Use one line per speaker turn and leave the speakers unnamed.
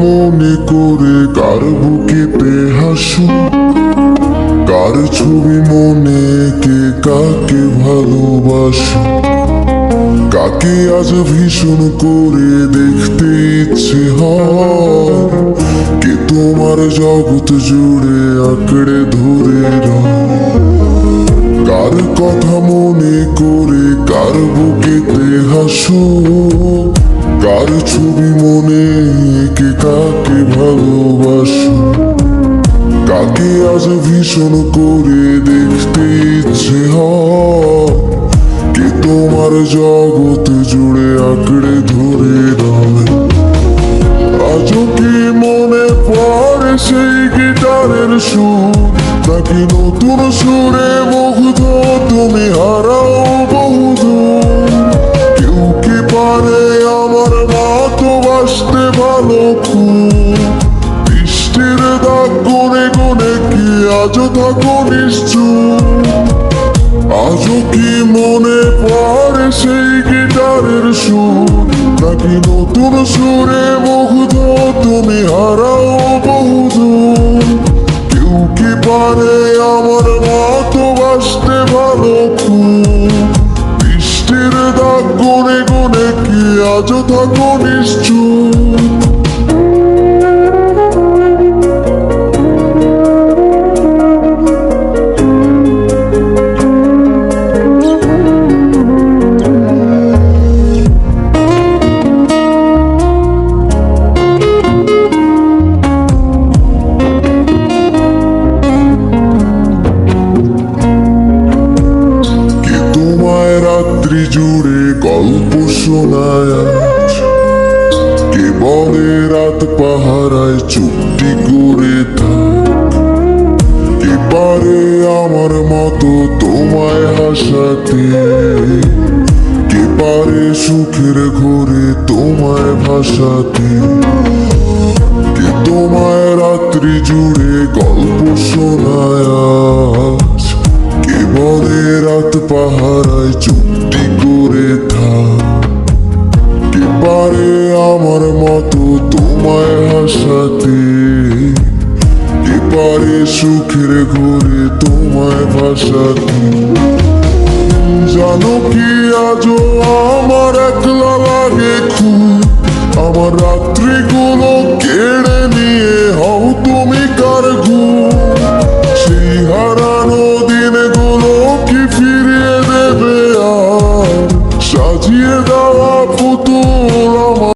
মনে করে কার বুকেতে হাসো, কার ছবি মনে কে কাকে ভালোবাসো, কাকে আজ ভীষণ করে দেখতে ইচ্ছে হয়, কে তোমার জগৎ জুড়ে আঁকড়ে ধরে রয়। কার কথা মনে করে কার বুকেতে হাসো, কার ছবি মনে কে কাকে ভালোবাসো, কাকে আজ ভীষণ করে দেখতে ইচ্ছে হয়, কে তোমার জগৎ জুড়ে আঁকড়ে ধরে রয়। আজও কি মনে পড়ে সেই গিটারের সুর, নাকি নতুন সুরে মুগ্ধ তুমি হারাও বহুদূর? কেউ কি পারে আমার মতো বাসতে ভালো খুব? বৃষ্টির দাগ গুনে গুনে কি আজও থাকো নিশ্চুপ? আজও কি মনে পড়ে সেই গিটারের সুর, নাকি নতুন সুরে মুগ্ধ তুমি হারাও বহুদূর? কেউ কি পারে আমার মতো বাসতে ভালো খুব? বৃষ্টির দাগ গুনে গুনে কি আজও থাকো নিশ্চুপ? রাত্রি জুড়ে গল্প শোনায় আজ, কে বলে রাত পাহারায় চুপটি করে থাক, কে পারে আমার মতো তোমায় হাসাতে, কে পারে সুখের ঘোরে তোমায় ভাসাতে, কে তোমায় রাত্রি জুড়ে গল্প শোনায় আজ, কে বলে রাত পাহারায় চুপটি করে থাক, কে পারে আমার মতো তোমায় হাসাতে, কে পারে সুখের ঘোরে তোমায় ভাসাতে? জানো কি আজও আমার একলা লাগে খুব, আমার রাত্রিগুলো কেড়ে নিয়ে হও তুমি কার ঘুম? সেই হারানো দিনগুলো কি ফিরিয়ে দেবে আর সাজিয়ে দেওয়া পুতুল